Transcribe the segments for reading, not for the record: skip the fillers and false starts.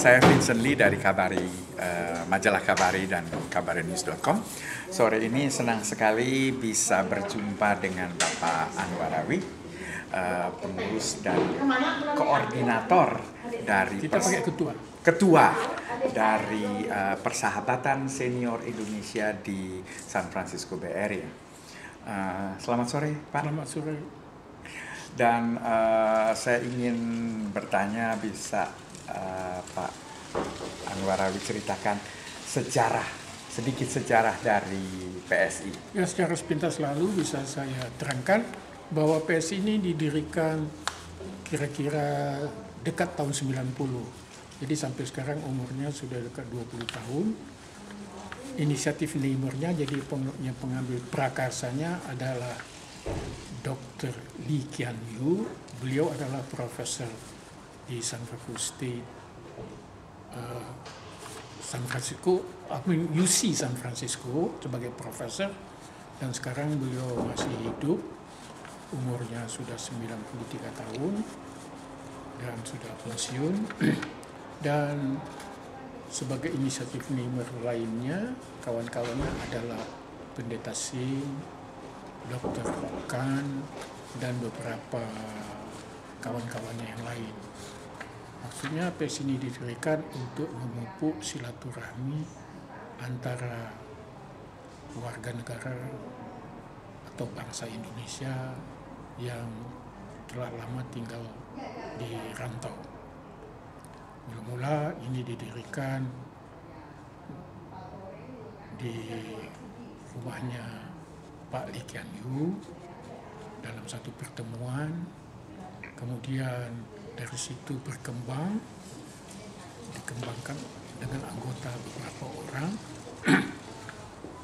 Saya Vincent Lee dari majalah Kabari dan kabarinews.com. Sore ini senang sekali bisa berjumpa dengan Bapak Anwarawi, pengurus dan koordinator dari ketua dari Persahabatan Senior Indonesia di San Francisco Bay Area. Selamat sore, Pak. Selamat sore. Dan saya ingin bertanya, bisa Pak Anwarawi ceritakan sedikit sejarah dari PSI. Ya, secara sepintas lalu bisa saya terangkan bahwa PSI ini didirikan kira-kira dekat tahun 90. Jadi sampai sekarang umurnya sudah dekat 20 tahun. Inisiatif Neighbornya, jadi yang pengambil prakarsanya adalah Dr. Lee Kuan Yew. Beliau adalah profesor di San Francisco, UC San Francisco sebagai profesor, dan sekarang beliau masih hidup, umurnya sudah 93 tahun dan sudah pensiun. Dan sebagai inisiatif Neighbor lainnya, kawan-kawannya adalah Pendeta Sim, Dr. Kan, dan beberapa kawan-kawannya yang lain. Maksudnya PSI ini didirikan untuk memupuk silaturahmi antara warga negara atau bangsa Indonesia yang telah lama tinggal di rantau. Mula-mula ini didirikan di rumahnya Pak Lee Kuan Yew dalam satu pertemuan. Kemudian dari situ dikembangkan dengan anggota beberapa orang.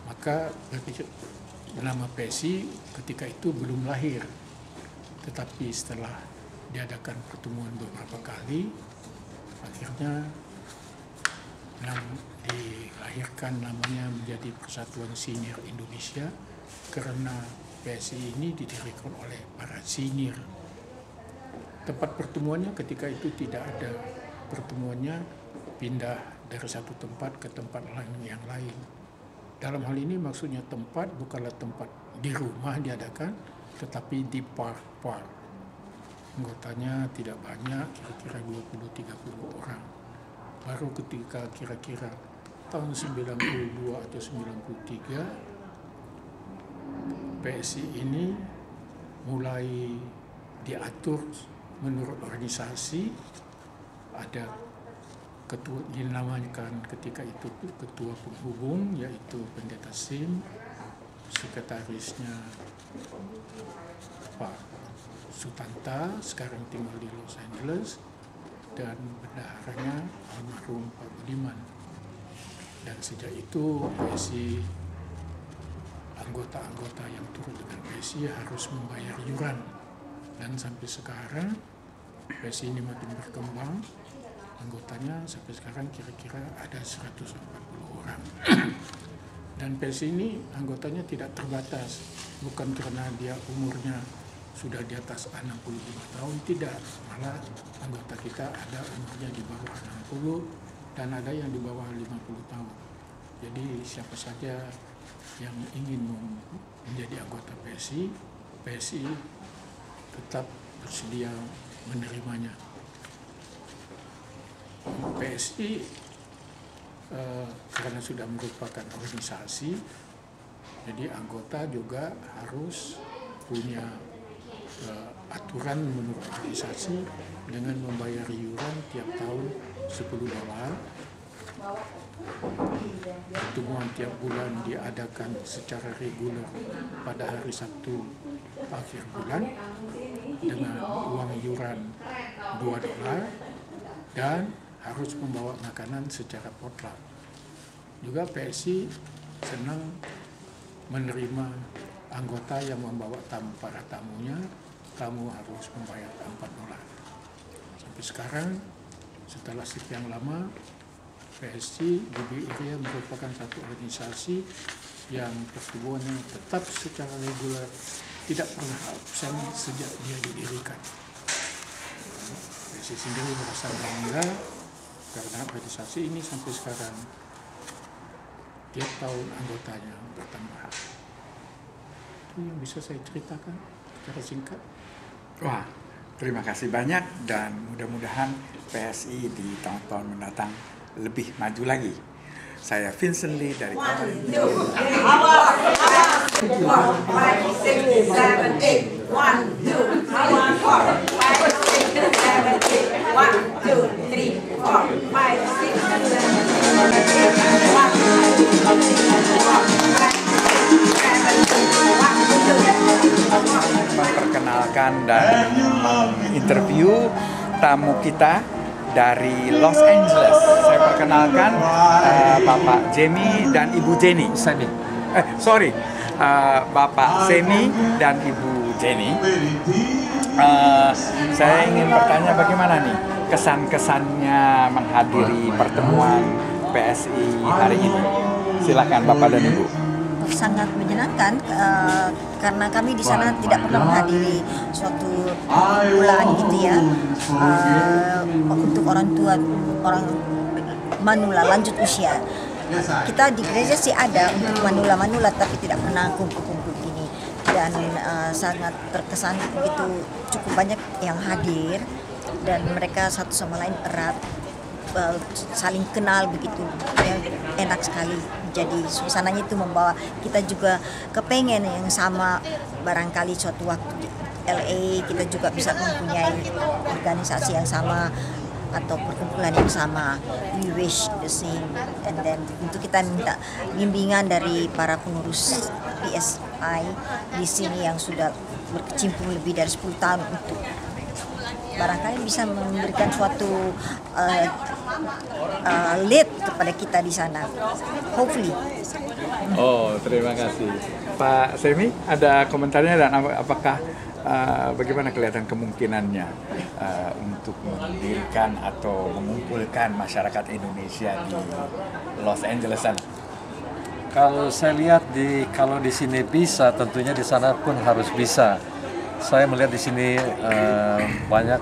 Maka nama PSI ketika itu belum lahir, tetapi setelah diadakan pertemuan beberapa kali, akhirnya dilahirkan namanya menjadi Persatuan Senior Indonesia, karena PSI ini didirikan oleh para senior. Tempat pertemuannya ketika itu tidak ada, pertemuannya pindah dari satu tempat ke tempat lain yang lain. Dalam hal ini maksudnya tempat bukanlah tempat di rumah diadakan, tetapi di park-park. Anggotanya tidak banyak, kira-kira 20-30 orang. Baru ketika kira-kira tahun 92 atau 93, PSI ini mulai diatur menurut organisasi. Ada ketua, dinamakan ketika itu ketua penghubung, yaitu Pendeta Sim, sekretarisnya Pak Sutanta, sekarang tinggal di Los Angeles, dan bendaharanya almarhum Pak Budiman. Dan sejak itu PSI, anggota-anggota yang turut dengan PSI harus membayar iuran. Dan sampai sekarang PSI ini makin berkembang, anggotanya sampai sekarang kira-kira ada 140 orang. Dan PSI ini anggotanya tidak terbatas, bukan karena dia umurnya sudah di atas 65 tahun, tidak. Malah anggota kita ada umurnya di bawah 60 dan ada yang di bawah 50 tahun. Jadi siapa saja yang ingin menjadi anggota PSI, PSI tetap bersedia menerimanya. PSI karena sudah merupakan organisasi, jadi anggota juga harus punya aturan menurut organisasi dengan membayar iuran tiap tahun $10. Pertemuan tiap bulan diadakan secara reguler pada hari Sabtu akhir bulan dengan uang iuran $2 dan harus membawa makanan secara potluck. Juga PSI senang menerima anggota yang membawa para tamunya, tamu harus membayar $4. Sampai sekarang, setelah sekian lama, PSI di Bay Area merupakan satu organisasi yang pertumbuhannya tetap secara reguler, tidak pernah absen sejak dia didirikan. PSI sendiri merasa bangga karena organisasi ini sampai sekarang tiap tahun anggotanya bertambah. Itu yang bisa saya ceritakan secara singkat. Wah, terima kasih banyak dan mudah-mudahan PSI di tahun-tahun mendatang lebih maju lagi. Saya Vincent Lee dari Kawan. 1, 2, 3, 4, 5, 6, 7, 8. 1, 2, 3, 4, 5, 6, 7, Memperkenalkan dan interview tamu kita dari Los Angeles. Saya perkenalkan Bapak Jamie dan Ibu Jenny. Bapak Semi dan Ibu Jenny. Saya ingin bertanya bagaimana nih kesan-kesannya menghadiri pertemuan PSI hari ini. Silakan Bapak dan Ibu. Sangat menyenangkan karena kami di sana tidak pernah menghadiri suatu bulan gitu ya, untuk orang tua, orang manula lanjut usia. Kita di gereja sih ada untuk manula-manula tapi tidak pernah kumpul-kumpul gini, dan sangat terkesan begitu, cukup banyak yang hadir dan mereka satu sama lain erat, saling kenal begitu ya, enak sekali. Jadi suasananya itu membawa kita juga kepengen yang sama, barangkali suatu waktu di LA kita juga bisa mempunyai organisasi yang sama atau perkumpulan yang sama. We wish the same, and then untuk kita minta bimbingan dari para pengurus PSI di sini yang sudah berkecimpung lebih dari 10 tahun untuk barangkali bisa memberikan suatu lead kepada kita di sana, hopefully. Oh, terima kasih. Pak Semi, ada komentarnya dan apakah bagaimana kelihatan kemungkinannya untuk mendirikan atau mengumpulkan masyarakat Indonesia di Los Angeles sana? Kalau saya lihat kalau di sini bisa, tentunya di sana pun harus bisa. Saya melihat di sini banyak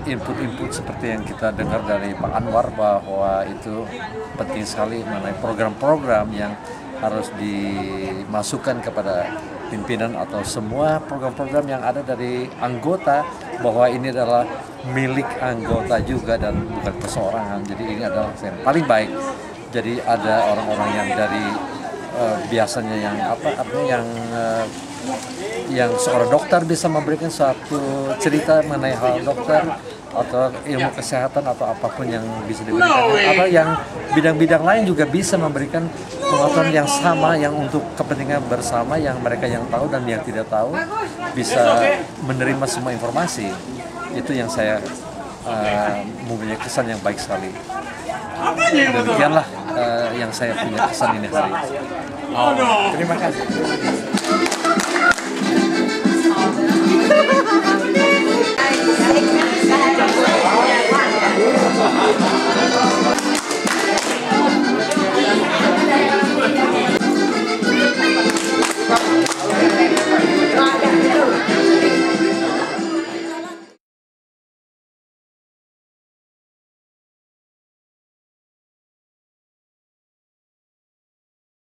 input-input seperti yang kita dengar dari Pak Anwar, bahwa itu penting sekali mengenai program-program yang harus dimasukkan kepada pimpinan atau semua program-program yang ada dari anggota, bahwa ini adalah milik anggota juga dan bukan perseorangan. Jadi ini adalah yang paling baik. Jadi ada orang-orang yang dari biasanya yang seorang dokter bisa memberikan suatu cerita mengenai hal dokter atau ilmu kesehatan atau apapun yang bisa diberikan, atau yang bidang-bidang lain juga bisa memberikan pengetahuan yang sama, yang untuk kepentingan bersama, yang mereka yang tahu dan yang tidak tahu bisa menerima semua informasi. Itu yang saya mempunyai kesan yang baik sekali. Demikianlah yang saya punya kesan ini hari. Terima kasih.